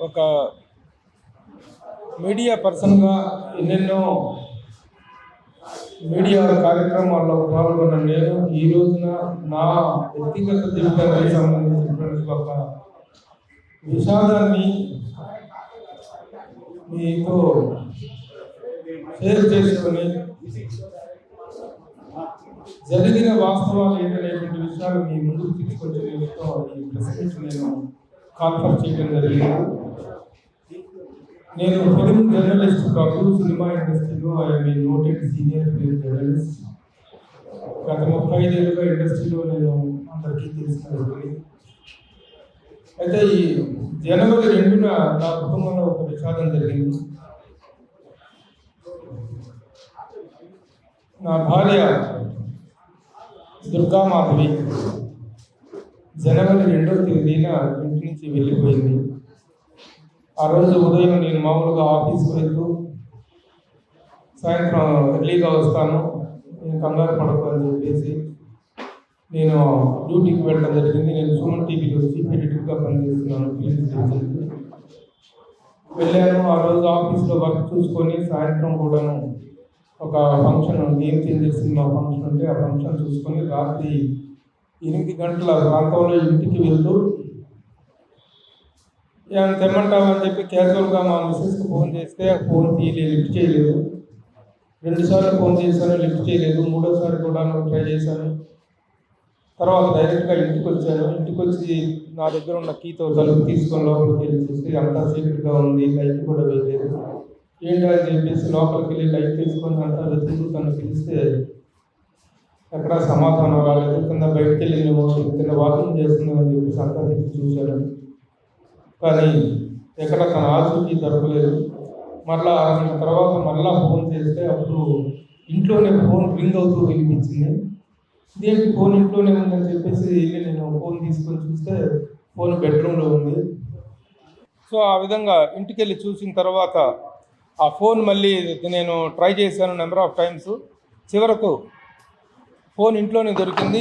ఒక మీడియా పర్సన్గా ఎన్నెన్నో మీడియా కార్యక్రమాల్లో పాల్గొన్న నేను ఈ రోజున నా వ్యక్తిగత జీవితానికి సంబంధించినటువంటి ఒక విషాదాన్ని మీతో షేర్ చేసుకొని జరిగిన వాస్తవాలు ఏంటనేటువంటి విషయాలు మీ ముందుకు తీసుకొచ్చే నిమిత్తం ఈ ప్రెస్ మీట్ నేను కాన్ఫరెన్స్ చేయడం జరిగింది. నేను ఫిలిం జర్నలిస్ట్ కాదు, సినిమా ఇండస్ట్రీలో I'm noted senior film journalist. గత 35 ఏళ్ళుగా ఇండస్ట్రీలో నేను అందరికీ తెలుసుకున్నాను. అయితే ఈ జనవరి 2న నా కుటుంబంలో ఒక విషాదం జరిగింది. నా భార్య దుర్గామాధవి జనవరి 2వ తేదీన ఇంటి నుంచి వెళ్ళిపోయింది. ఆ రోజు ఉదయం నేను మామూలుగా ఆఫీస్కి వెళ్తూ సాయంత్రం ఎర్లీగా వస్తాను, నేను కంగారు పడకు అని చెప్పేసి నేను డ్యూటీకి వెళ్ళడం జరిగింది. నేను సుమన్ టీవీలో చీఫ్ ఎడిటర్గా పనిచేస్తున్నాను. వెళ్ళాను. ఆ రోజు ఆఫీస్లో వర్క్ చూసుకొని సాయంత్రం కూడాను ఒక function, game changes cinema function ఉంటే ఆ ఫంక్షన్ చూసుకొని రాత్రి 8 గంటల ప్రాంతంలో ఇంటికి వెళ్తూ ఏమైనా తెమ్మంటామని చెప్పి క్యాజువల్గా మా మిస్సెస్కి ఫోన్ చేస్తే ఆ ఫోన్ లిఫ్ట్ చేయలేదు. 2 సార్లు ఫోన్ చేశాను, లిఫ్ట్ చేయలేదు. 3వ సారి కూడా ట్రై చేశాను. తర్వాత డైరెక్ట్గా ఇంటికి వచ్చాను. ఇంటికి వచ్చి నా దగ్గర ఉన్న కీతో తలుపు తీసుకొని లోపలికి వెళ్ళి చూస్తే అంతా సీక్రెట్గా ఉంది, లైట్ కూడా వేయలేదు. ఏంటని చెప్పేసి లోపలికి వెళ్ళి లైట్ తీసుకొని అంతా వెతుకుతూ తను పిలిస్తే ఎక్కడా సమాధానం రాలేదు. కింద బయటకు వెళ్ళిందేమో, కింద వాకింగ్ చేస్తుందని చెప్పేసి అంతా తిరిగి చూశాను. కానీ ఎక్కడ తన ఆచూకీ దొరకలేదు. మరలా అరగంట తర్వాత మళ్ళా ఫోన్ చేస్తే అప్పుడు ఇంట్లోనే ఫోన్ రింగ్ అవుతూ వినిపించింది. ఇదేంటి ఫోన్ ఇంట్లోనే ఉందని చెప్పేసి వెళ్ళి నేను ఫోన్ తీసుకొని చూస్తే ఫోన్ బెడ్రూమ్లో ఉంది. సో ఆ విధంగా ఇంటికి వెళ్ళి చూసిన తర్వాత ఆ ఫోన్ మళ్ళీ నేను ట్రై చేశాను నెంబర్ ఆఫ్ టైమ్స్. చివరకు ఫోన్ ఇంట్లోనే దొరికింది.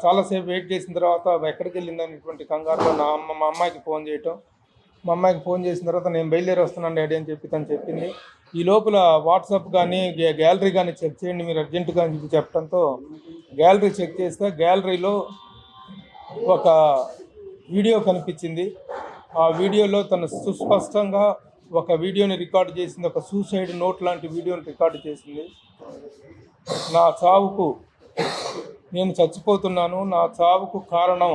చాలాసేపు వెయిట్ చేసిన తర్వాత ఎక్కడికి వెళ్ళింది అనేటువంటి కంగారులో మా అమ్మాయికి ఫోన్ చేయటం. మా అమ్మాయికి ఫోన్ చేసిన తర్వాత నేను బయలుదేరి వస్తున్నాను డాడీ అని చెప్పి తను చెప్పింది. ఈ లోపల వాట్సాప్ కానీ గ్యాలరీ కానీ చెక్ చేయండి మీరు అర్జెంటుగా అని చెప్పి చెప్పడంతో గ్యాలరీ చెక్ చేస్తే గ్యాలరీలో ఒక వీడియో కనిపించింది. ఆ వీడియోలో తను సుస్పష్టంగా ఒక వీడియోని రికార్డు చేసింది, ఒక సూసైడ్ నోట్ లాంటి వీడియోని రికార్డు చేసింది. నా చావుకు, నేను చచ్చిపోతున్నాను, నా చావుకు కారణం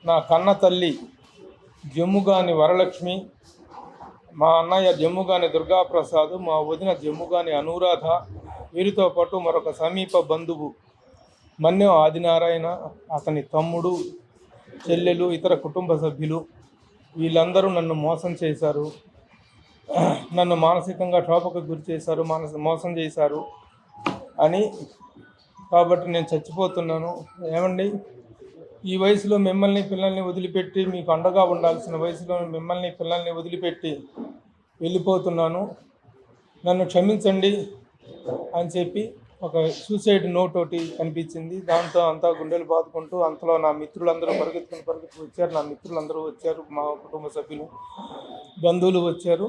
నా కన్న తల్లి జమ్ముగాని వరలక్ష్మి, మా అన్నయ్య జమ్ముగాని దుర్గాప్రసాద్, మా వదిన జమ్ముగాని అనురాధ, వీరితో పాటు మరొక సమీప బంధువు మన్యం ఆదినారాయణ, అతని తమ్ముడు, చెల్లెలు, ఇతర కుటుంబ సభ్యులు వీళ్ళందరూ నన్ను మోసం చేశారు, నన్ను మానసికంగా క్షోభకు గురి చేశారు, మోసం చేశారు అని. కాబట్టి నేను చచ్చిపోతున్నాను. ఏమండి, ఈ వయసులో మిమ్మల్ని పిల్లల్ని వదిలిపెట్టి, మీకు అండగా ఉండాల్సిన వయసులో మిమ్మల్ని పిల్లల్ని వదిలిపెట్టి వెళ్ళిపోతున్నాను, నన్ను క్షమించండి అని చెప్పి ఒక సూసైడ్ నోట్ ఒకటి కనిపించింది. దాంతో అంతా గుండెలు బాదుకుంటూ అంతలో నా మిత్రులందరూ పరిగెత్తుకుని వచ్చారు. నా మిత్రులందరూ వచ్చారు, మా కుటుంబ సభ్యులు, బంధువులు వచ్చారు.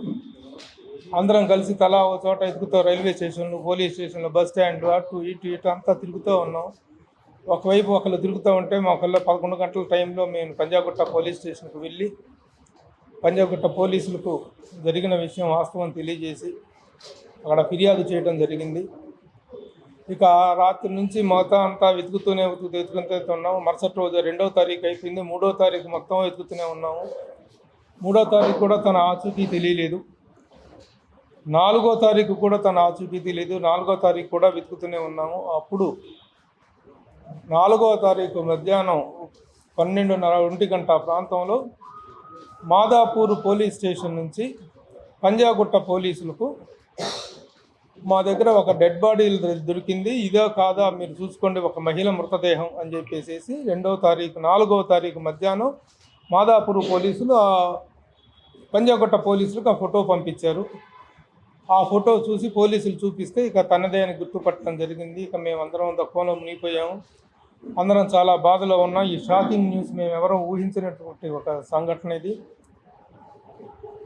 అందరం కలిసి తలా ఒక చోట ఎదుగుతూ రైల్వే స్టేషన్లు, పోలీస్ స్టేషన్లు, బస్ స్టాండ్లు, అటు ఇటు అంతా తిరుగుతూ ఉన్నాం. ఒకవైపు ఒకళ్ళు తిరుగుతూ ఉంటే మాకల్లా 11 గంటల టైంలో మేము పంజాగుట్ట పోలీస్ స్టేషన్కి వెళ్ళి పంజాగుట్ట పోలీసులకు జరిగిన విషయం వాస్తవం తెలియజేసి అక్కడ ఫిర్యాదు చేయడం జరిగింది. ఇక రాత్రి నుంచి మొత్తం అంతా వెతుకుతూనే ఉన్నాము. మరుసటి రోజు 2వ తారీఖు అయిపోయింది. 3వ తారీఖు మొత్తం వెతుకుతూనే ఉన్నాము. 3వ తారీఖు కూడా తన ఆచూకీ తెలియలేదు. 4వ తారీఖు కూడా తన ఆచూకీ తెలియదు. 4వ తారీఖు కూడా వెతుకుతూనే ఉన్నాము. అప్పుడు 4వ తారీఖు మధ్యాహ్నం 12:30 గంట ప్రాంతంలో మాదాపూర్ పోలీస్ స్టేషన్ నుంచి పంజాగుట్ట పోలీసులకు మా దగ్గర ఒక డెడ్ బాడీ దొరికింది, ఇదో కాదా మీరు చూసుకోండి, ఒక మహిళ మృతదేహం అని చెప్పేసి 4వ తారీఖు మధ్యాహ్నం మాదాపూర్ పోలీసులు పంజాగుట్ట పోలీసులకు ఆ ఫోటో పంపించారు. ఆ ఫోటో చూసి పోలీసులు చూపిస్తే ఇక తనదే అని గుర్తుపట్టడం జరిగింది. ఇక మేమందరం దక్కువలో మునిగిపోయాము. అందరం చాలా బాధలో ఉన్నాం. ఈ షాకింగ్ న్యూస్ మేము ఎవరూ ఊహించినటువంటి ఒక సంఘటన ఇది.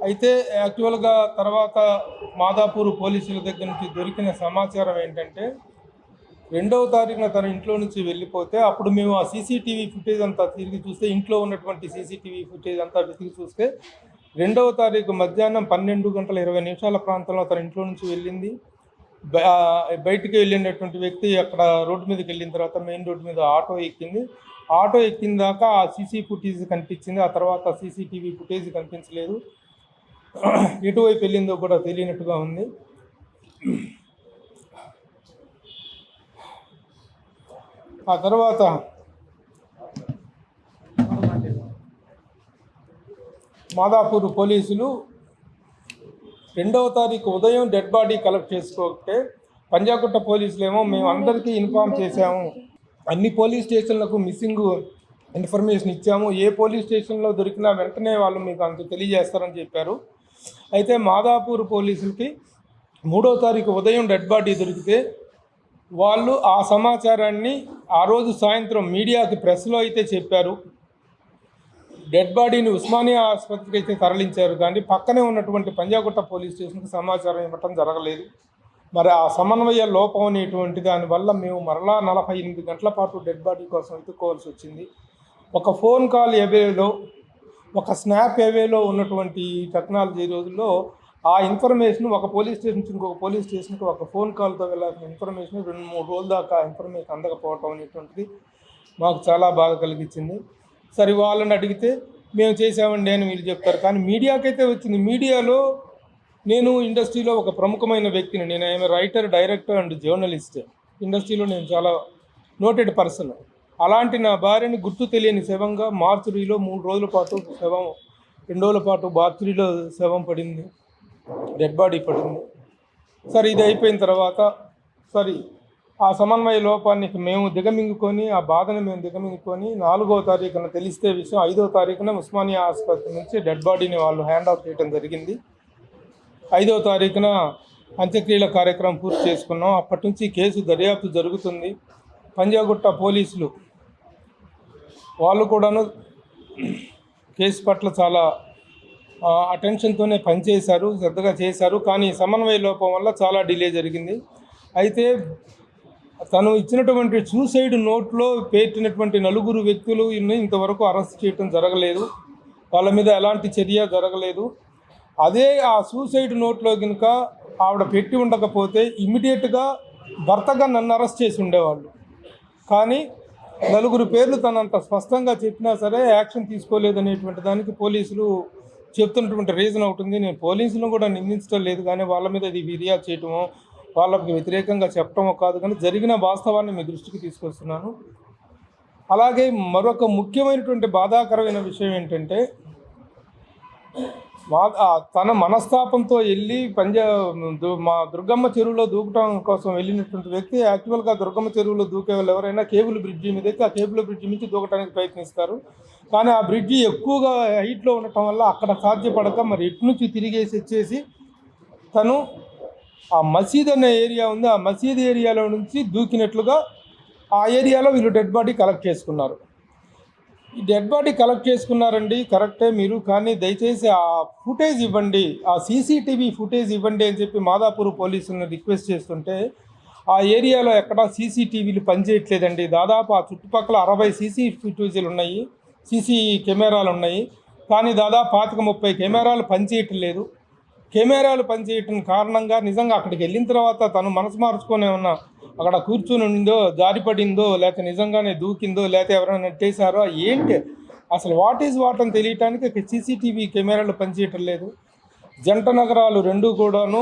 అయితే యాక్చువల్గా తర్వాత మాదాపూర్ పోలీసుల దగ్గర నుంచి దొరికిన సమాచారం ఏంటంటే 2వ తారీఖున తన ఇంట్లో నుంచి వెళ్ళిపోతే అప్పుడు మేము ఆ సీసీటీవీ ఫుటేజ్ అంతా తిరిగి చూస్తే ఇంట్లో ఉన్నటువంటి సీసీటీవీ ఫుటేజ్ అంతా వెతికి చూస్తే 2వ తారీఖు మధ్యాహ్నం 12:20 ప్రాంతంలో తన ఇంట్లో నుంచి వెళ్ళింది. బయటికి వెళ్ళినటువంటి వ్యక్తి అక్కడ రోడ్డు మీదకి వెళ్ళిన తర్వాత మెయిన్ రోడ్డు మీద ఆటో ఎక్కింది. ఆటో ఎక్కిన దాకా ఆ సీసీ ఫుటేజ్ కనిపించింది. ఆ తర్వాత సీసీటీవీ ఫుటేజ్ కనిపించలేదు. ఎటువైపు వెళ్ళిందో కూడా తెలియనట్టుగా ఉంది. ఆ తర్వాత మాదాపూర్ పోలీసులు 2వ తారీఖు ఉదయం డెడ్ బాడీ కలెక్ట్ చేసుకోకపోతే పంజాగుట్ట పోలీసులు ఏమో మేము అందరికీ ఇన్ఫామ్ చేశాము, అన్ని పోలీస్ స్టేషన్లకు మిస్సింగ్ ఇన్ఫర్మేషన్ ఇచ్చాము, ఏ పోలీస్ స్టేషన్లో దొరికినా వెంటనే వాళ్ళు మీకు అంత తెలియజేస్తారని చెప్పారు. అయితే మాదాపూర్ పోలీసులకి 3వ తారీఖు ఉదయం డెడ్ బాడీ దొరికితే వాళ్ళు ఆ సమాచారాన్ని ఆ రోజు సాయంత్రం మీడియాకి ప్రెస్లో అయితే చెప్పారు. డెడ్ బాడీని ఉస్మానియా ఆసుపత్రికి అయితే తరలించారు, కానీ పక్కనే ఉన్నటువంటి పంజాగుట్ట పోలీస్ స్టేషన్కి సమాచారం ఇవ్వటం జరగలేదు. మరి ఆ సమన్వయ లోపం అనేటువంటి దానివల్ల మేము మరలా 48 గంటల పాటు డెడ్ బాడీ కోసం వెతుక్కోవాల్సి వచ్చింది. ఒక ఫోన్ కాల్ అవేలో, ఒక స్నాప్ అవేలో ఉన్నటువంటి టెక్నాలజీ రోజుల్లో ఆ ఇన్ఫర్మేషన్ ఒక పోలీస్ స్టేషన్ నుంచి ఇంకొక పోలీస్ స్టేషన్కి ఒక ఫోన్ కాల్తో వెళ్ళాల్సిన ఇన్ఫర్మేషన్ 2-3 రోజుల దాకా ఇన్ఫర్మేషన్ అందకపోవటం అనేటువంటిది మాకు చాలా బాగా కలిగించింది. సరే వాళ్ళని అడిగితే మేము చేసామండి అని వీళ్ళు చెప్తారు, కానీ మీడియాకైతే వచ్చింది. మీడియాలో నేను ఇండస్ట్రీలో ఒక ప్రముఖమైన వ్యక్తిని, నేను I'm writer, director and journalist. ఇండస్ట్రీలో నేను చాలా నోటెడ్ పర్సన్. అలాంటి నా భార్యని గుర్తు తెలియని శవంగా మార్చురీలో 3 రోజుల పాటు శవం, 2 రోజుల పాటు మార్చురీలో శవం పడింది, డెడ్ బాడీ పడింది. సరే ఇది అయిపోయిన తర్వాత సరే ఆ సమన్వయ లోపానికి మేము దిగమింగుకొని, ఆ బాధను మేము దిగమింగుకొని 4వ తారీఖున తెలిస్తే విషయం 5వ తారీఖున ఉస్మానియా ఆసుపత్రి నుంచి డెడ్ బాడీని వాళ్ళు హ్యాండ్ ఓవర్ చేయడం జరిగింది. 5వ తారీఖున అంత్యక్రియల కార్యక్రమం పూర్తి చేసుకున్నాం. అప్పటి నుంచి కేసు దర్యాప్తు జరుగుతుంది. పంజాగుట్ట పోలీసులు వాళ్ళు కూడాను కేసు పట్ల చాలా అటెన్షన్తోనే పనిచేశారు, శ్రద్ధగా చేశారు, కానీ సమన్వయ లోపం వల్ల చాలా డిలే జరిగింది. అయితే తను ఇచ్చినటువంటి సూసైడ్ నోట్లో పెట్టినటువంటి 4 వ్యక్తులు ఇంతవరకు అరెస్ట్ చేయడం జరగలేదు, వాళ్ళ మీద ఎలాంటి చర్య జరగలేదు. అదే ఆ సూసైడ్ నోట్లో కనుక ఆవిడ పెట్టి ఉండకపోతే ఇమ్మీడియట్గా భర్తగా నన్ను అరెస్ట్ చేసి ఉండేవాళ్ళు. కానీ 4 పేర్లు తనంత స్పష్టంగా చెప్పినా సరే యాక్షన్ తీసుకోలేదనేటువంటి దానికి పోలీసులు చెప్తున్నటువంటి రీజన్ అవుతుంది. నేను పోలీసులను కూడా నిందించడం లేదు, కానీ వాళ్ళ మీద ఇది ఫిర్యాదు చేయటమో వాళ్ళకి వ్యతిరేకంగా చెప్పటమో కాదు, కానీ జరిగిన వాస్తవాన్ని మీ దృష్టికి తీసుకొస్తున్నాను. అలాగే మరొక ముఖ్యమైనటువంటి బాధాకరమైన విషయం ఏంటంటే, తన మనస్తాపంతో వెళ్ళి మా దుర్గమ్మ చెరువులో దూకటం కోసం వెళ్ళినటువంటి వ్యక్తి యాక్చువల్గా దుర్గమ్మ చెరువులో దూకే వాళ్ళు ఎవరైనా కేబుల్ బ్రిడ్జి మీద ఎక్కి ఆ కేబుల్ బ్రిడ్జి నుంచి దూకడానికి ప్రయత్నిస్తారు. కానీ ఆ బ్రిడ్జి ఎక్కువగా హైట్లో ఉండటం వల్ల అక్కడ సాధ్యపడక మరి ఎటు నుంచి తిరిగేసి వచ్చేసి తను ఆ మసీద్ అనే ఏరియా ఉంది, ఆ మసీద్ ఏరియాలో నుంచి దూకినట్లుగా ఆ ఏరియాలో వీళ్ళు డెడ్ బాడీ కలెక్ట్ చేసుకున్నారు. ఈ డెడ్ బాడీ కలెక్ట్ చేసుకున్నారండి, కరెక్టే మీరు, కానీ దయచేసి ఆ ఫుటేజ్ ఇవ్వండి, ఆ సీసీటీవీ ఫుటేజ్ ఇవ్వండి అని చెప్పి మాదాపూర్ పోలీసులను రిక్వెస్ట్ చేస్తుంటే ఆ ఏరియాలో ఎక్కడా సీసీటీవీలు పనిచేయట్లేదండి. దాదాపు ఆ చుట్టుపక్కల 60 సీసీ ఫుటేజీలు ఉన్నాయి, సీసీ కెమెరాలు ఉన్నాయి, కానీ దాదాపు 25-30 కెమెరాలు పనిచేయటం లేదు. కెమెరాలు పనిచేయటం కారణంగా నిజంగా అక్కడికి వెళ్ళిన తర్వాత తను మనసు మార్చుకొని ఏమన్నా అక్కడ కూర్చుని ఉండిందో, జారిపడిందో, లేకపోతే నిజంగానే దూకిందో, లేకపోతే ఎవరైనా నెట్టేశారో ఏంటి అసలు వాట్ ఈజ్ వాట్ అని తెలియటానికి సీసీటీవీ కెమెరాలు పనిచేయటం లేదు. జంట నగరాలు 2 కూడాను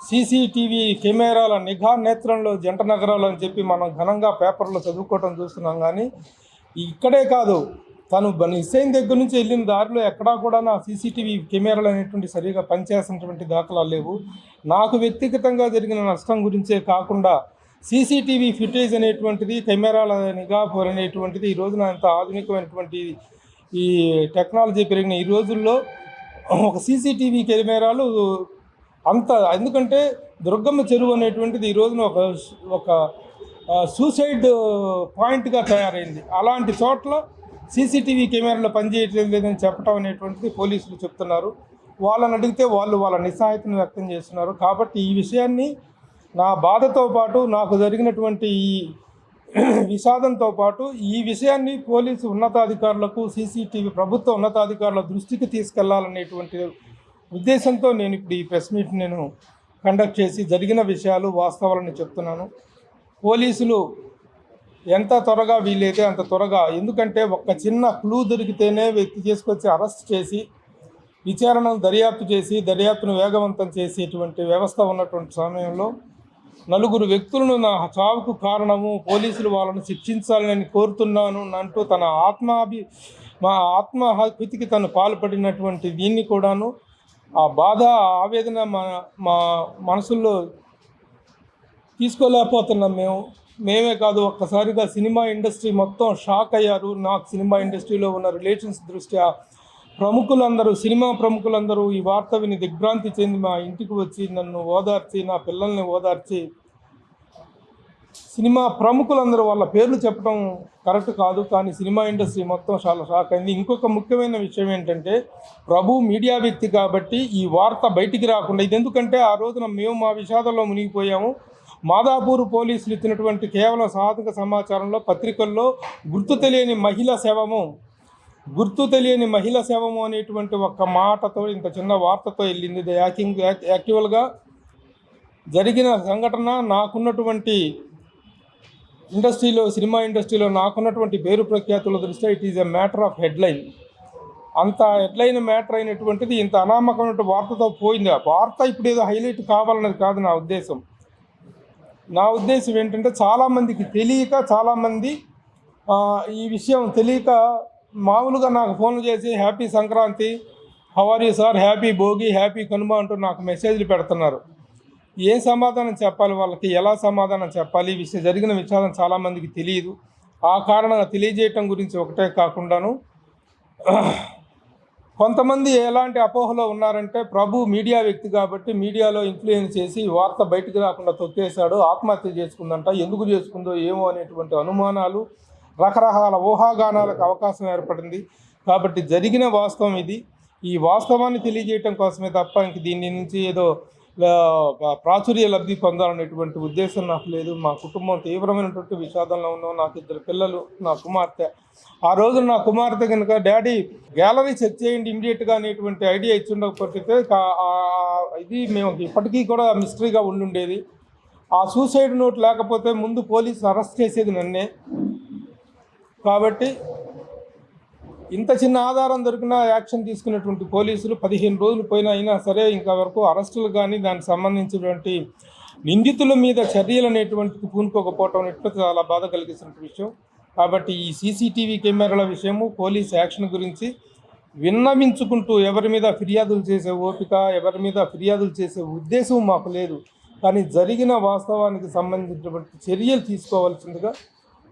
సీసీటీవీ కెమెరాల నిఘా నేత్రంలో జంట నగరాలు అని చెప్పి మనం ఘనంగా పేపర్లో చదువుకోవటం చూస్తున్నాం. కానీ ఇక్కడే కాదు, తను నిశ్చయం దగ్గర నుంచి వెళ్ళిన దారిలో ఎక్కడా కూడా నా సీసీటీవీ కెమెరాలు అనేటువంటి సరిగా పనిచేసినటువంటి దాఖలాలు లేవు. నాకు వ్యక్తిగతంగా జరిగిన నష్టం గురించే కాకుండా సీసీటీవీ ఫుటేజ్ అనేటువంటిది, కెమెరాల నిఘా అనేటువంటిది ఈ రోజున అంత ఆధునికమైనటువంటి ఈ టెక్నాలజీ పెరిగిన ఈ రోజుల్లో ఒక సీసీటీవీ కెమెరాలు అంత, ఎందుకంటే దుర్గమ్మ చెరువు అనేటువంటిది ఈ రోజున ఒక సూసైడ్ పాయింట్గా తయారైంది. అలాంటి చోట్ల సీసీటీవీ కెమెరాలు పనిచేయట్లేదు లేదని చెప్పడం అనేటువంటిది పోలీసులు చెప్తున్నారు. వాళ్ళని అడిగితే వాళ్ళు వాళ్ళ నిస్సహాయతను వ్యక్తం చేస్తున్నారు. కాబట్టి ఈ విషయాన్ని నా బాధతో పాటు నాకు జరిగినటువంటి ఈ విషాదంతో పాటు ఈ విషయాన్ని పోలీసు ఉన్నతాధికారులకు సీసీటీవీ ప్రభుత్వ ఉన్నతాధికారుల దృష్టికి తీసుకెళ్లాలనేటువంటి ఉద్దేశంతో నేను ఇప్పుడు ఈ ప్రెస్ మీట్ నేను కండక్ట్ చేసి జరిగిన విషయాలు వాస్తవాలను చెప్తున్నాను. పోలీసులు ఎంత త్వరగా వీలైతే అంత త్వరగా, ఎందుకంటే ఒక్క చిన్న క్లూ దొరికితేనే వ్యక్తి చేసుకొచ్చి అరెస్ట్ చేసి విచారణను దర్యాప్తు చేసి దర్యాప్తును వేగవంతం చేసేటువంటి వ్యవస్థ ఉన్నటువంటి సమయంలో నలుగురు వ్యక్తులను నా చావుకు కారణము పోలీసులు వాళ్ళను శిక్షించాలని కోరుతున్నాను అంటూ తన ఆత్మహత్యకి తను పాల్పడినటువంటి దీన్ని కూడాను ఆ బాధ ఆవేదన మా మనసుల్లో తీసుకోలేకపోతున్నాం. మేమే కాదు, ఒక్కసారిగా సినిమా ఇండస్ట్రీ మొత్తం షాక్ అయ్యారు. నాకు సినిమా ఇండస్ట్రీలో ఉన్న రిలేషన్స్ దృష్ట్యా సినిమా ప్రముఖులందరూ ఈ వార్త విని దిగ్భ్రాంతి చెంది మా ఇంటికి వచ్చి నన్ను ఓదార్చి, నా పిల్లల్ని ఓదార్చి, సినిమా ప్రముఖులందరూ వాళ్ళ పేర్లు చెప్పడం కరెక్ట్ కాదు, కానీ సినిమా ఇండస్ట్రీ మొత్తం చాలా షాక్ అయింది. ఇంకొక ముఖ్యమైన విషయం ఏంటంటే, ప్రభు మీడియా వ్యక్తి కాబట్టి ఈ వార్త బయటికి రాకుండా, ఇది ఎందుకంటే ఆ రోజున మేము మా విషాదంలో మునిగిపోయాము. మాదాపూర్ పోలీసులు ఇచ్చినటువంటి కేవలం సాధక సమాచారంలో పత్రికల్లో గుర్తు తెలియని మహిళ శవము అనేటువంటి ఒక్క మాటతో ఇంత చిన్న వార్తతో వెళ్ళింది. యాక్చువల్గా జరిగిన సంఘటన నాకున్నటువంటి సినిమా ఇండస్ట్రీలో నాకున్నటువంటి పేరు ప్రఖ్యాతుల దృష్ట్యా it is a matter of headline. అంత హెడ్లైన్ మ్యాటర్ అయినటువంటిది ఇంత అనామకమైన వార్తతో పోయింది. ఆ వార్త ఇప్పుడు ఏదో హైలైట్ కావాలన్నది కాదు నా ఉద్దేశం ఏంటంటే, చాలామందికి తెలియక, చాలామంది ఈ విషయం తెలియక మామూలుగా నాకు ఫోన్లు చేసి happy Sankranti, how are you sir, happy Bhogi, happy Kanuma అంటూ నాకు మెసేజ్లు పెడుతున్నారు. ఏం సమాధానం చెప్పాలి వాళ్ళకి, ఎలా సమాధానం చెప్పాలి? జరిగిన విషయం చాలామందికి తెలియదు. ఆ కారణంగా తెలియజేయటం గురించి ఒకటే కాకుండాను కొంతమంది ఎలాంటి అపోహలో ఉన్నారంటే, ప్రభు మీడియా వ్యక్తి కాబట్టి మీడియాలో ఇన్ఫ్లుయెన్స్ చేసి వార్త బయటకు రాకుండా తొక్కేశాడు, ఆత్మహత్య చేసుకుందంట, ఎందుకు చేసుకుందో ఏమో అనేటువంటి అనుమానాలు, రకరకాల ఊహాగానాలకు అవకాశం ఏర్పడింది. కాబట్టి జరిగిన వాస్తవం ఇది. ఈ వాస్తవాన్ని తెలియజేయటం కోసమే తప్ప ఇంక దీని నుంచి ఏదో ప్రాచుర్య లబ్ధి పొందాలనేటువంటి ఉద్దేశం నాకు లేదు. మా కుటుంబం తీవ్రమైనటువంటి విషాదంలో ఉన్నాం. నాకు 2 పిల్లలు, నా కుమార్తె. ఆ రోజు నా కుమార్తె కనుక డాడీ గ్యాలరీ చెక్ చేయండి ఇమీడియట్గా అనేటువంటి ఐడియా ఇచ్చి ఉండకపోతే ఇది మేము ఇప్పటికీ కూడా మిస్టరీగా ఉండుండేది. ఆ సూసైడ్ నోట్ లేకపోతే ముందు పోలీసు అరెస్ట్ చేసేది నన్నే. కాబట్టి ఇంత చిన్న ఆధారం దొరికినా యాక్షన్ తీసుకున్నటువంటి పోలీసులు 15 రోజులు అయినా సరే ఇంకా వరకు అరెస్టులు కానీ దానికి సంబంధించినటువంటి నిందితుల మీద చర్యలు అనేటువంటిది పూనుకోకపోవటం అనేట్లు చాలా బాధ కలిగిస్తున్న విషయం. కాబట్టి ఈ సీసీటీవీ కెమెరాల విషయము, పోలీస్ యాక్షన్ గురించి విన్నవించుకుంటూ ఎవరి మీద ఫిర్యాదులు చేసే ఓపిక, ఎవరి మీద ఫిర్యాదులు చేసే ఉద్దేశం మాకు లేదు. కానీ జరిగిన వాస్తవానికి సంబంధించినటువంటి చర్యలు తీసుకోవాల్సిందిగా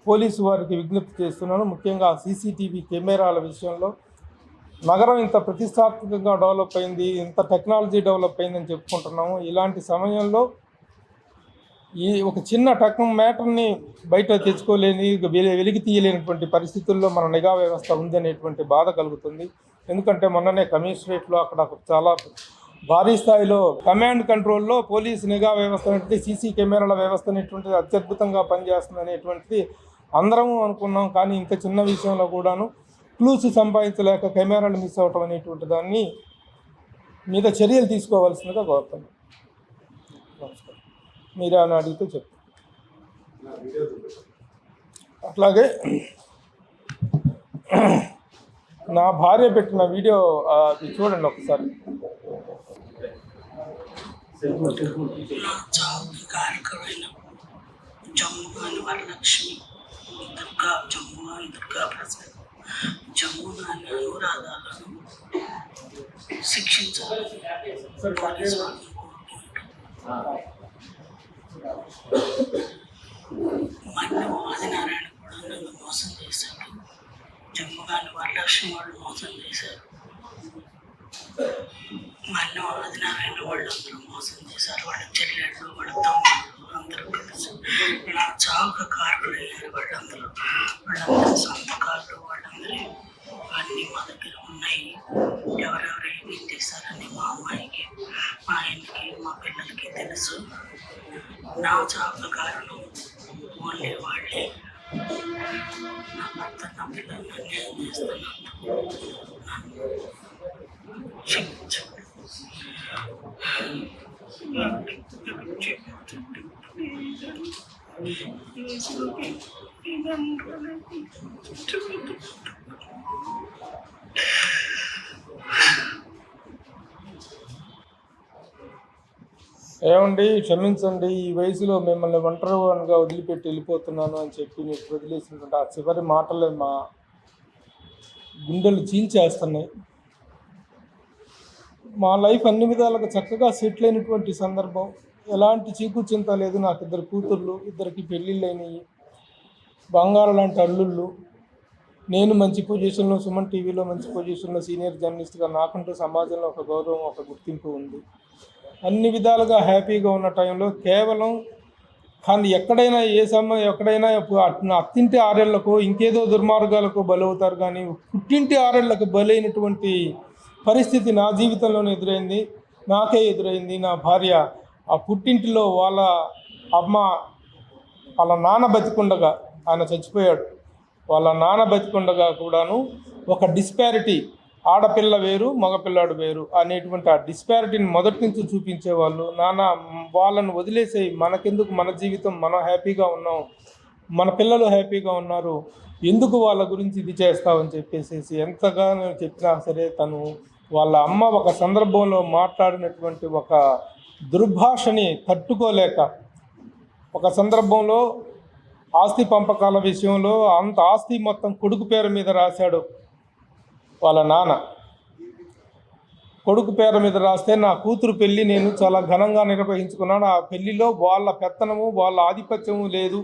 పోలీసు వారికి విజ్ఞప్తి చేస్తున్నాను. ముఖ్యంగా సీసీటీవీ కెమెరాల విషయంలో నగరం ఇంత ప్రతిష్టాత్మకంగా డెవలప్ అయింది, ఇంత టెక్నాలజీ డెవలప్ అయిందని చెప్పుకుంటున్నాము. ఇలాంటి సమయంలో ఈ ఒక చిన్న మ్యాటర్ని బయట తెచ్చుకోలేని, వెలికి తీయలేనటువంటి పరిస్థితుల్లో మన నిఘా వ్యవస్థ ఉందనేటువంటి బాధ కలుగుతుంది. ఎందుకంటే మొన్ననే కమిషనరేట్లో అక్కడ చాలా భారీ స్థాయిలో కమాండ్ కంట్రోల్లో పోలీసు నిఘా వ్యవస్థ అనేటువంటి సీసీ కెమెరాల వ్యవస్థ అనేటువంటిది అత్యద్భుతంగా పనిచేస్తుంది అనేటువంటిది అందరము అనుకున్నాం. కానీ ఇంత చిన్న విషయంలో కూడాను క్లూస్ సంపాదించలేక కెమెరాలు మిస్ అవ్వటం అనేటువంటి దాన్ని మీద చర్యలు తీసుకోవాల్సిందిగా కోరుతున్నాను. నమస్కారం. మీరే అని అడిగితే చెప్తాను. అట్లాగే నా భార్య పెట్టిన వీడియో చూడండి ఒకసారి. జమ్ముగాని వరలక్ష్మి, జమ్ముగాని దుర్గా ప్రసాద్, జమ్ముగాని అనురాధాలను శిక్షించాలని పోలీసు వారిని కోరుకుంటూ, మన్ను ఆదినారాయణ కూడా నన్ను మోసం చేశాడు. జమ్ముగాని వరలక్ష్మి వాళ్ళు మోసం చేశారు. మన్ను ఆదినారాయణ వాళ్ళందరూ మోసం చేశారు. వాళ్ళ చెల్లెళ్ళు, వాళ్ళ తమ్ముళ్ళు అందరూ కలిసి నా చావుకు కారకులయ్యారు. వాళ్ళందరూ సంతకాలు వాళ్ళందరూ అన్నీ మా దగ్గర ఉన్నాయి. ఎవరెవరు ఏమేం చేశారని నా చావుకు కారణం ఓన్లీ వాళ్ళే. నా భర్త నా పిల్లల్ని అన్యాయం చేస్తున్నందుకు నన్ను క్షమించండి. ఏమండి క్షమించండి, ఈ వయసులో మిమ్మల్ని ఒంటరిగా వదిలిపెట్టి వెళ్ళిపోతున్నాను అని చెప్పి మీకు వదిలేసినటువంటి ఆ చివరి మాటలే మా గుండెలు చీల్చేస్తున్నాయి. మా లైఫ్ అన్ని విధాలుగా చక్కగా సెటిల్ అయినటువంటి సందర్భం, ఎలాంటి చీకు చింత లేదు. నాకు 2 కూతుర్లు, 2కి పెళ్ళిళ్ళు అయినాయి, బంగారం లాంటి అల్లుళ్ళు. నేను మంచి పొజిషన్లో, సుమన్ టీవీలో మంచి పొజిషన్లో సీనియర్ జర్నలిస్ట్గా నాకంటూ సమాజంలో ఒక గౌరవం, ఒక గుర్తింపు ఉంది. అన్ని విధాలుగా హ్యాపీగా ఉన్న టైంలో కేవలం కానీ ఎక్కడైనా ఎక్కడైనా అత్తింటి ఆరేళ్లకు ఇంకేదో దుర్మార్గాలకు బలవుతారు, కానీ పుట్టింటి ఆరేళ్లకు బలైనటువంటి పరిస్థితి నా జీవితంలోనే ఎదురైంది. నాకే ఎదురైంది. నా భార్య ఆ పుట్టింటిలో వాళ్ళ అమ్మ, వాళ్ళ నాన్న బతికుండగా, ఆయన చచ్చిపోయాడు, వాళ్ళ నాన్న బతికుండగా కూడాను ఒక డిస్పారిటీ, ఆడపిల్ల వేరు మగపిల్లాడు వేరు అనేటువంటి ఆ డిస్పారిటీని మొదటి నుంచి చూపించేవాళ్ళు. వాళ్ళను వదిలేసేయి, మనకెందుకు, మన జీవితం, మనం హ్యాపీగా ఉన్నాం, మన పిల్లలు హ్యాపీగా ఉన్నారు, ఎందుకు వాళ్ళ గురించి ఇది చేస్తామని చెప్పేసి ఎంతగా చెప్పినా సరే వాళ్ళ అమ్మ ఒక సందర్భంలో మాట్లాడినటువంటి ఒక దుర్భాషని తట్టుకోలేక, ఒక సందర్భంలో ఆస్తి పంపకాల విషయంలో అంత ఆస్తి మొత్తం కొడుకు పేరు మీద రాశాడు వాళ్ళ నాన్న. కొడుకు పేరు మీద రాస్తే నా కూతురు పెళ్ళి నేను చాలా ఘనంగా నిర్వహించుకున్నాను. ఆ పెళ్ళిలో వాళ్ళ పెత్తనము, వాళ్ళ ఆధిపత్యము లేదు.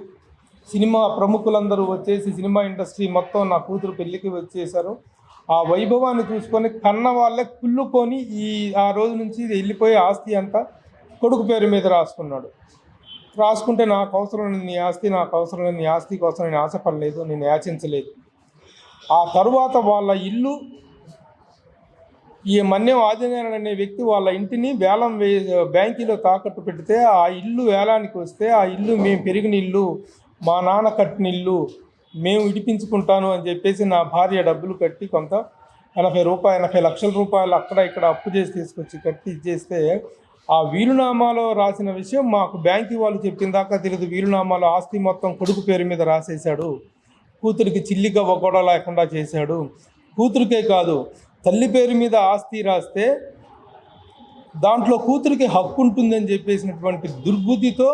సినిమా ప్రముఖులందరూ వచ్చేసి సినిమా ఇండస్ట్రీ మొత్తం నా కూతురు పెళ్ళికి వచ్చేసారు. ఆ వైభవాన్ని చూసుకొని కన్న వాళ్ళే కుళ్ళుకొని ఆ రోజు నుంచి వెళ్ళిపోయే ఆస్తి అంతా కొడుకు పేరు మీద రాసుకుంటే నాకు అవసరం లేని నీ ఆస్తి, నాకు అవసరం లేని నీ ఆస్తి కోసం నేను ఆశపడలేదు, నేను యాచించలేదు. ఆ తరువాత వాళ్ళ ఇల్లు, ఈ మన్యం ఆదినారాయణ అనే వ్యక్తి వాళ్ళ ఇంటిని బ్యాంకీలో తాకట్టు పెడితే ఆ ఇల్లు వేలానికి వస్తే, ఆ ఇల్లు మేము పెరిగిన ఇల్లు, మా నాన్న కట్టిన ఇల్లు, మేము ఇడిపించుకుంటాను అని చెప్పేసి నా భార్య డబ్బులు కట్టి కొంత 80 లక్షల రూపాయలు అక్కడ ఇక్కడ అప్పు చేసి తీసుకొచ్చి కట్టి ఇచ్చేస్తే, ఆ వీలునామాలో రాసిన విషయం మాకు బ్యాంకు వాళ్ళు చెప్పిన దాకా తెలియదు. వీలునామాలో ఆస్తి మొత్తం కొడుకు పేరు మీద రాసేశాడు, కూతురికి చిల్లిగవ్వ కూడా లేకుండా చేశాడు. కూతురికే కాదు, తల్లి పేరు మీద ఆస్తి రాస్తే దాంట్లో కూతురికి హక్కు ఉంటుందని చెప్పేసినటువంటి దుర్బుద్ధితో,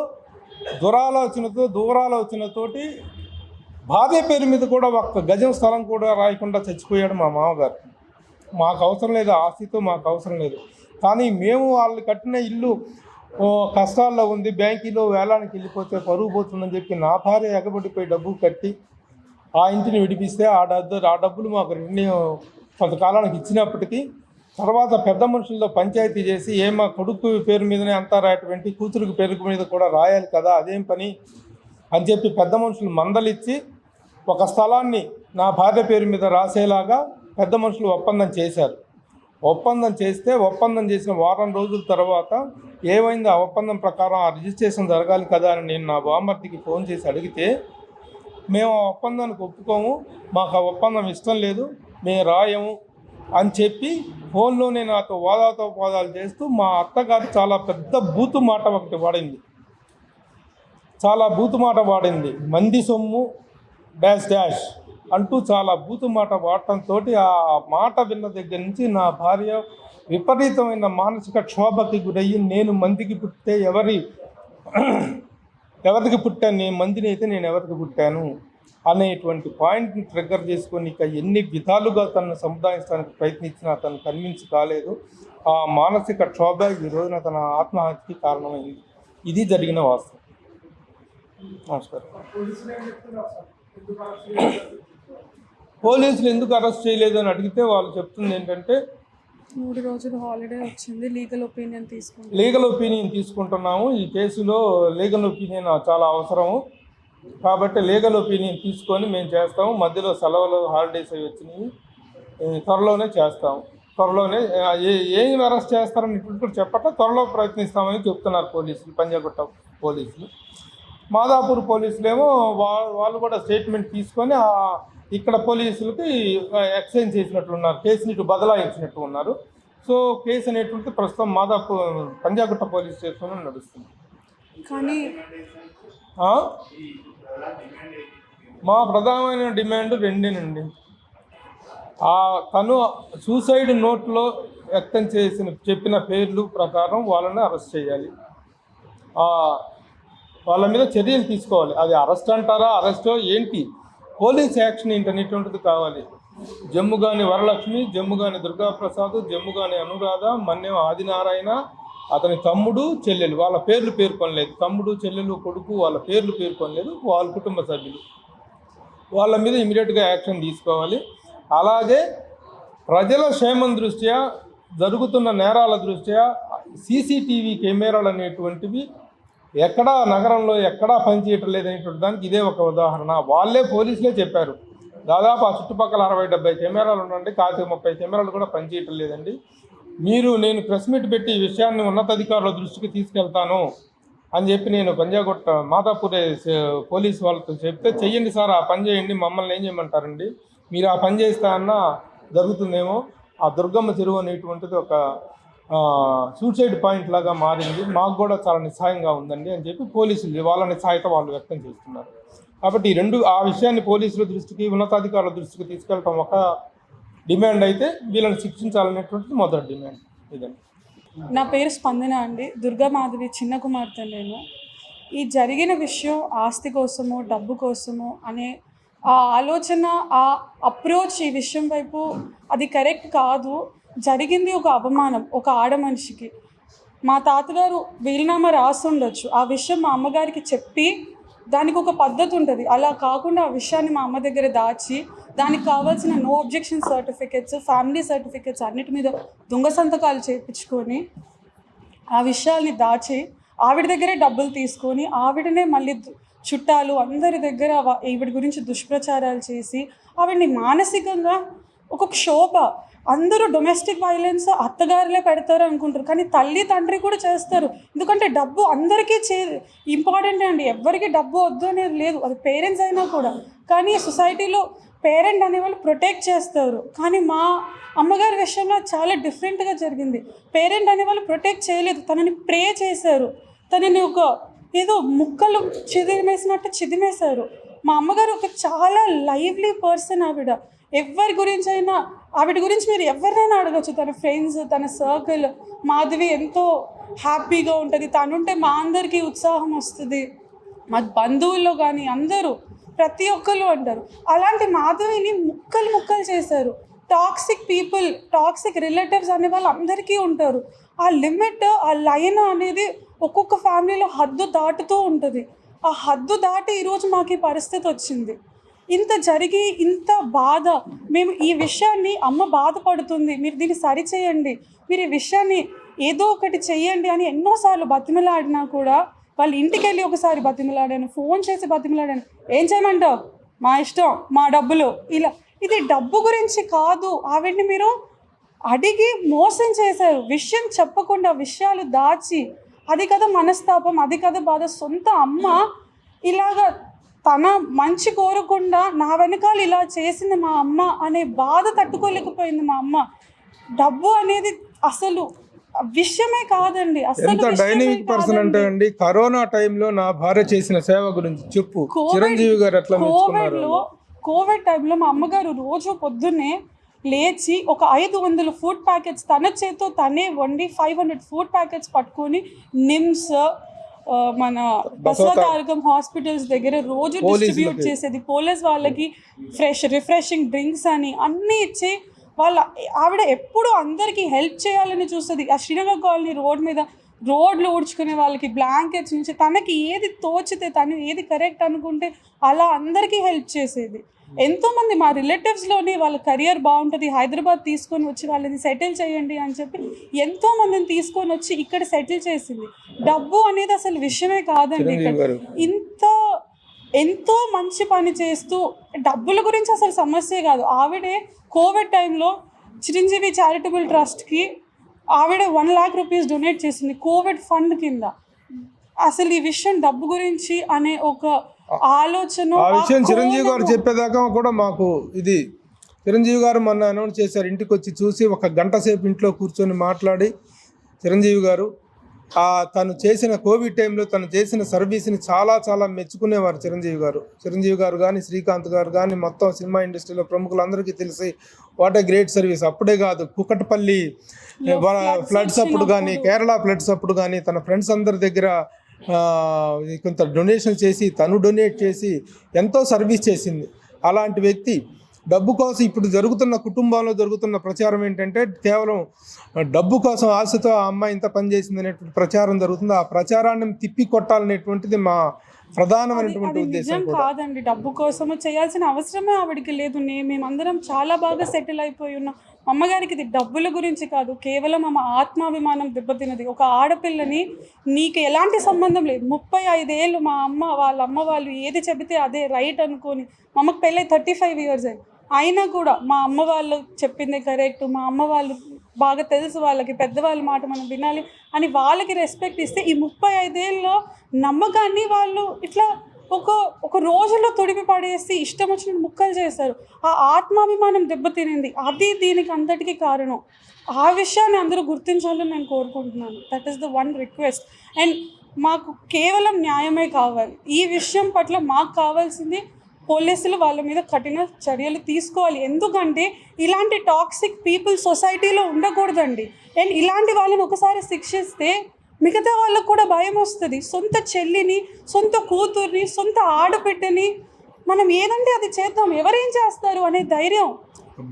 దూరాలోచనతోటి భార్య పేరు మీద కూడా ఒక్క గజం స్థలం కూడా రాయకుండా చచ్చిపోయాడు మా మామగారు. మాకు అవసరం లేదు, ఆస్తితో మాకు అవసరం లేదు. కానీ మేము వాళ్ళు కట్టిన ఇల్లు కష్టాల్లో ఉంది, బ్యాంకీలో వేలానికి వెళ్ళిపోతే పరుగు పోతుందని చెప్పి నా భార్య ఎగబడిపోయి డబ్బు కట్టి ఆ ఇంటిని విడిపిస్తే ఆ డబ్బులు మాకు కొంతకాలానికి ఇచ్చినప్పటికీ తర్వాత పెద్ద మనుషులతో పంచాయతీ చేసి మా కొడుకు పేరు మీదనే అంతా రాయటువంటి, కూతురికి పేరు మీద కూడా రాయాలి కదా, అదేం పని అని చెప్పి పెద్ద మనుషులు మందలిచ్చి ఒక స్థలాన్ని నా భార్య పేరు మీద రాసేలాగా పెద్ద మనుషులు ఒప్పందం చేశారు. ఒప్పందం చేసిన వారం రోజుల తర్వాత ఏమైంది, ఆ ఒప్పందం ప్రకారం ఆ రిజిస్ట్రేషన్ జరగాలి కదా అని నేను నా బామ్మర్దికి ఫోన్ చేసి అడిగితే, మేము ఆ ఒప్పందానికి ఒప్పుకోము, మాకు ఆ ఒప్పందం ఇష్టం లేదు, మేము రాయము అని చెప్పి ఫోన్లోనే నాతో వాదాలు చేస్తూ మా అత్తగారు చాలా పెద్ద బూతు మాట ఒకటి వాడింది. మంది సొమ్ము డాష్ అంటూ చాలా బూతు మాట వాడటంతో ఆ మాట విన్న దగ్గర నుంచి నా భార్య విపరీతమైన మానసిక క్షోభకి గురయ్యి, నేను మందికి పుట్టే ఎవరికి పుట్టాను, నేను మందిని అయితే నేను ఎవరికి పుట్టాను అనేటువంటి పాయింట్ని ట్రిగ్గర్ చేసుకొని ఇక ఎన్ని విధాలుగా తనను సముదాయించడానికి ప్రయత్నించినా తను కన్విన్స్ కాలేదు. ఆ మానసిక క్షోభ ఈ రోజున తన ఆత్మహత్యకి కారణమైంది. ఇది జరిగిన వాస్తవం. నమస్కారం. పోలీసులు ఎందుకు అరెస్ట్ చేయలేదు అని అడిగితే వాళ్ళు చెప్తుంది ఏంటంటే, 3 రోజులు హాలిడే వచ్చింది, లీగల్ ఒపీనియన్ తీసుకుంటున్నాము, ఈ కేసులో లీగల్ ఒపీనియన్ చాలా అవసరము కాబట్టి లీగల్ ఒపీనియన్ తీసుకొని మేము చేస్తాము, మధ్యలో సెలవులు హాలిడేస్ అవి వచ్చినాయి, త్వరలోనే చేస్తాము, ఏం అరెస్ట్ చేస్తారని ఇప్పుడు చెప్పట త్వరలో ప్రయత్నిస్తామని చెప్తున్నారు పోలీసులు పంజాగుట్ట పోలీసులు. మాదాపూర్ పోలీసులు ఏమో వాళ్ళు కూడా స్టేట్మెంట్ తీసుకొని ఇక్కడ పోలీసులకి ఎక్స్చేంజ్ చేసినట్లున్నారు, కేసుని ఇటు బదలాయించినట్టు ఉన్నారు. సో కేసు అనేటువంటిది ప్రస్తుతం మాదాపూర్ పంజాగుట్ట పోలీస్ స్టేషన్లో నడుస్తుంది. కానీ మా ప్రధానమైన డిమాండ్ రెండేనండి. తను సూసైడ్ నోట్లో వ్యక్తం చెప్పిన పేర్లు ప్రకారం వాళ్ళని అరెస్ట్ చేయాలి, వాళ్ళ మీద చర్యలు తీసుకోవాలి. అది అరెస్ట్ అంటారా, అరెస్టో ఏంటి, పోలీస్ యాక్షన్ ఏంటనేటువంటిది కావాలి. జమ్ముగాని వరలక్ష్మి, జమ్ముగాని దుర్గాప్రసాద్, జమ్ముగాని అనురాధ, మన్యం ఆదినారాయణ, అతని తమ్ముడు చెల్లెలు, వాళ్ళ పేర్లు పేర్కొనలేదు. తమ్ముడు చెల్లెలు కొడుకు వాళ్ళ పేర్లు పేర్కొనలేదు, వాళ్ళ కుటుంబ సభ్యులు. వాళ్ళ మీద ఇమీడియట్గా యాక్షన్ తీసుకోవాలి. అలాగే ప్రజల క్షేమం దృష్ట్యా, జరుగుతున్న నేరాల దృష్ట్యా సీసీటీవీ కెమెరాలు అనేటువంటివి ఎక్కడా నగరంలో ఎక్కడా పనిచేయటం లేదనేటువంటి దానికి ఇదే ఒక ఉదాహరణ. వాళ్ళే పోలీసులే చెప్పారు, దాదాపు ఆ చుట్టుపక్కల 60-70 కెమెరాలు ఉండండి, 30 కెమెరాలు కూడా పనిచేయటం లేదండి. నేను ప్రెస్ మీట్ పెట్టి ఈ విషయాన్ని ఉన్నతాధికారుల దృష్టికి తీసుకెళ్తాను అని చెప్పి నేను పంజాగుట్ట మాదాపూర్ పోలీసు వాళ్ళతో చెప్తే, చెయ్యండి సార్, ఆ పని చేయండి, మమ్మల్ని ఏం చేయమంటారండి, మీరు ఆ పని చేస్తా అన్నా జరుగుతుందేమో. ఆ దుర్గమ్మ చెరువు అనేటువంటిది ఒక సూసైడ్ పాయింట్ లాగా మారింది, మాకు కూడా చాలా నిస్సాయంగా ఉందండి అని చెప్పి పోలీసులు వాళ్ళ నిస్సాయత వాళ్ళు వ్యక్తం చేస్తున్నారు. కాబట్టి ఆ విషయాన్ని పోలీసుల దృష్టికి, ఉన్నతాధికారుల దృష్టికి తీసుకెళ్ళటం ఒక డిమాండ్ అయితే, వీళ్ళని శిక్షించాలనేటువంటిది మొదటి డిమాండ్ ఇదండి. నా పేరు స్పందన అండి, దుర్గామాధవి చిన్న కుమార్తె. నేను ఈ జరిగిన విషయం ఆస్తి కోసమో డబ్బు కోసమో అనే ఆ ఆలోచన, ఆ అప్రోచ్ ఈ విషయం వైపు అది కరెక్ట్ కాదు. జరిగింది ఒక అవమానం ఒక ఆడ మనిషికి. మా తాతగారు వీలునామా రాసుండొచ్చు, ఆ విషయం మా అమ్మగారికి చెప్పి దానికి ఒక పద్ధతి ఉంటుంది. అలా కాకుండా ఆ విషయాన్ని మా అమ్మ దగ్గర దాచి దానికి కావాల్సిన no objection certificates, family certificates అన్నిటి మీద దొంగ సంతకాలు చేయించుకొని ఆ విషయాల్ని దాచి ఆవిడ దగ్గరే డబ్బులు తీసుకొని ఆవిడనే మళ్ళీ చుట్టాలు అందరి దగ్గర ఈవిడ గురించి దుష్ప్రచారాలు చేసి ఆవిడని మానసికంగా ఒక క్షోభ. అందరూ డొమెస్టిక్ వైలెన్స్ అత్తగారులే పెడతారు అనుకుంటారు, కానీ తల్లి తండ్రి కూడా చేస్తారు. ఎందుకంటే డబ్బు అందరికీ ఇంపార్టెంట్ అండి, ఎవరికి డబ్బు వద్దు అనేది లేదు, అది పేరెంట్స్ అయినా కూడా. కానీ సొసైటీలో పేరెంట్ అనేవాళ్ళు ప్రొటెక్ట్ చేస్తారు, కానీ మా అమ్మగారి విషయంలో చాలా డిఫరెంట్గా జరిగింది. పేరెంట్ అనేవాళ్ళు ప్రొటెక్ట్ చేయలేదు, తనని ప్రే చేశారు, తనని ఒక ఏదో ముక్కలు చిదిమేసినట్టు చిదిమేశారు. మా అమ్మగారు ఒక చాలా లైవ్లీ పర్సన్. ఆవిడ ఎవరి గురించి అయినా, ఆవిడ గురించి మీరు ఎవరినైనా అడగచ్చు, తన ఫ్రెండ్స్, తన సర్కిల్. మాధవి ఎంతో హ్యాపీగా ఉంటుంది, తనుంటే మా అందరికీ ఉత్సాహం వస్తుంది, మా బంధువుల్లో కానీ అందరూ ప్రతి ఒక్కరు అంటారు. అలాంటి మాధవిని ముక్కలు చేశారు. టాక్సిక్ పీపుల్, టాక్సిక్ రిలేటివ్స్ అనే వాళ్ళు అందరికీ ఉంటారు. ఆ లిమిట్, ఆ లైన్ అనేది ఒక్కొక్క ఫ్యామిలీలో హద్దు దాటుతూ ఉంటుంది. ఆ హద్దు దాటి ఈరోజు మాకు ఈ పరిస్థితి వచ్చింది. ఇంత జరిగి ఇంత బాధ, మేము ఈ విషయాన్ని అమ్మ బాధపడుతుంది, మీరు దీన్ని సరిచేయండి, మీరు ఈ విషయాన్ని ఏదో ఒకటి చెయ్యండి అని ఎన్నోసార్లు బతిమలాడినా కూడా, వాళ్ళ ఇంటికి వెళ్ళి ఒకసారి బతిమలాడాను, ఫోన్ చేసి బతిమలాడాను. ఏం చేయమంటావు, మా ఇష్టం, మా డబ్బులు, ఇలా. ఇది డబ్బు గురించి కాదు, ఆవిడ్ని మీరు అడిగి మోసం చేశారు, విషయం చెప్పకుండా విషయాలు దాచి. అది కదా మనస్తాపం, అది కదా బాధ. సొంత అమ్మ ఇలాగా తన మంచి కోరకుండా నా వెనకాల ఇలా చేసింది మా అమ్మ అనే బాధ తట్టుకోలేకపోయింది మా అమ్మ. డబ్బు అనేది అసలు విషయమే కాదండి, అసలు డైనమిక్ పర్సన్ అంటే అండి. కరోనా టైంలో నా భార్య చేసిన సేవ గురించి చెప్పు. చిరంజీవి గారు ఎట్లా కోవిడ్ టైంలో మా అమ్మగారు రోజు పొద్దున్నే లేచి ఒక 500 ఫుడ్ ప్యాకెట్స్ తన చేతితో తనే వండి 500 ఫుడ్ ప్యాకెట్స్ పట్టుకొని నిమ్స్, మన బసవతారకం హాస్పిటల్స్ దగ్గర రోజు డిస్ట్రిబ్యూట్ చేసేది. పోలీస్ వాళ్ళకి రిఫ్రెషింగ్ డ్రింక్స్ అని అన్నీ ఇచ్చి ఆవిడ ఎప్పుడు అందరికీ హెల్ప్ చేయాలని చూస్తుంది. ఆ శ్రీనగర్ కాలనీ రోడ్లు ఊడ్చుకునే వాళ్ళకి బ్లాంకెట్స్ నుంచి తనకి ఏది తోచితే, తను ఏది కరెక్ట్ అనుకుంటే అలా అందరికీ హెల్ప్ చేసేది. ఎంతోమంది మా రిలేటివ్స్లోనే వాళ్ళ కెరియర్ బాగుంటుంది, హైదరాబాద్ తీసుకొని వచ్చి వాళ్ళని సెటిల్ చేయండి అని చెప్పి ఎంతోమందిని తీసుకొని వచ్చి ఇక్కడ సెటిల్ చేసింది. డబ్బు అనేది అసలు విషయమే కాదండి. ఇక్కడ ఎంతో మంచి పని చేస్తూ డబ్బుల గురించి అసలు సమస్యే కాదు. ఆవిడే కోవిడ్ టైంలో చిరంజీవి చారిటబుల్ ట్రస్ట్కి ఆవిడ 1 lakh రూపీస్ డొనేట్ చేసింది కోవిడ్ ఫండ్ కింద. అసలు ఈ విషయం డబ్బు గురించి అనే ఒక ఆలోచన, ఆ విషయం చిరంజీవి గారు చెప్పేదాకా కూడా మాకు ఇది చిరంజీవి గారు మొన్న అనౌన్స్ చేశారు, ఇంటికి వచ్చి చూసి 1 గంట సేపు ఇంట్లో కూర్చొని మాట్లాడి చిరంజీవి గారు తను చేసిన కోవిడ్ టైంలో తను చేసిన సర్వీస్ని చాలా మెచ్చుకునేవారు చిరంజీవి గారు కానీ శ్రీకాంత్ గారు కానీ మొత్తం సినిమా ఇండస్ట్రీలో ప్రముఖులందరికీ తెలిసి వాట్ ఏ గ్రేట్ సర్వీస్. అప్పుడే కాదు, కుకట్పల్లి ఫ్లడ్స్ అప్పుడు కానీ, కేరళ ఫ్లడ్స్ అప్పుడు కానీ తన ఫ్రెండ్స్ అందరి దగ్గర కొంత డొనేషన్ చేసి తను డొనేట్ చేసి ఎంతో సర్వీస్ చేసింది. అలాంటి వ్యక్తి డబ్బు కోసం ఇప్పుడు కుటుంబంలో జరుగుతున్న ప్రచారం ఏంటంటే కేవలం డబ్బు కోసం ఆశతో ఆ అమ్మాయి ఇంత పనిచేసింది అనేటువంటి ప్రచారం జరుగుతుంది. ఆ ప్రచారాన్ని తిప్పి కొట్టాలనేటువంటిది మా ప్రధానమైనటువంటి ఉద్దేశం కాదండి. డబ్బు కోసము చేయాల్సిన అవసరమే ఆవిడికి లేదు. మేమందరం చాలా బాగా సెటిల్ అయిపోయి ఉన్నాం. అమ్మగారికి ఇది డబ్బుల గురించి కాదు, కేవలం ఆమె ఆత్మాభిమానం దెబ్బతిన్నది. ఒక ఆడపిల్లని నీకు ఎలాంటి సంబంధం లేదు, 35 ఏళ్ళు మా వాళ్ళ అమ్మ వాళ్ళు ఏది చెబితే అదే రైట్ అనుకొని, మా అమ్మకి పెళ్ళి 35 ఇయర్స్ అయినా కూడా మా అమ్మ వాళ్ళు చెప్పింది కరెక్ట్, మా అమ్మ వాళ్ళు బాగా తెలుసు, వాళ్ళకి పెద్దవాళ్ళ మాట మనం వినాలి అని వాళ్ళకి రెస్పెక్ట్ ఇస్తే ఈ 35 ఏళ్ళలో నమ్మకాన్ని వాళ్ళు ఇట్లా ఒక రోజుల్లో తొడిపి పడేసి ఇష్టం వచ్చిన ముక్కలు చేశారు. ఆ ఆత్మాభిమానం దెబ్బతినింది. అది దీనికి అంతటికీ కారణం. ఆ విషయాన్ని అందరూ గుర్తించాలని నేను కోరుకుంటున్నాను. That is the one request. And మాకు కేవలం న్యాయమే కావాలి. ఈ విషయం పట్ల మాకు కావాల్సింది పోలీసులు వాళ్ళ మీద కఠిన చర్యలు తీసుకోవాలి. ఎందుకంటే ఇలాంటి టాక్సిక్ పీపుల్ సొసైటీలో ఉండకూడదండి. అండ్ ఇలాంటి వాళ్ళని ఒకసారి శిక్షిస్తే మిగతా వాళ్ళకు కూడా భయం వస్తుంది. సొంత చెల్లిని, సొంత కూతుర్ని, సొంత ఆడబిడ్డని మనం ఏదంటే అది చేద్దాం, ఎవరేం చేస్తారు అనే ధైర్యం,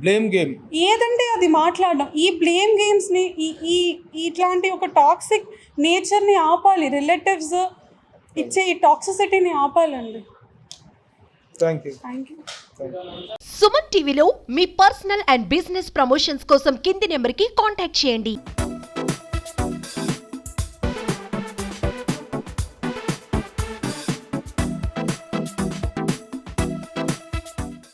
బ్లేమ్ గేమ్ ఏదంటే అది మాట్లాడడం, ఈ బ్లేమ్ గేమ్స్ని, ఈ ఇట్లాంటి ఒక టాక్సిక్ నేచర్ని ఆపాలి. రిలేటివ్స్ ఇచ్చే ఈ టాక్సిసిటీని ఆపాలండి. Thank you. సుమన్ టీవీలో మీ పర్సనల్ అండ్ బిజినెస్ ప్రమోషన్స్ కోసం కింది నెంబర్కి కాంటాక్ట్ చేయండి.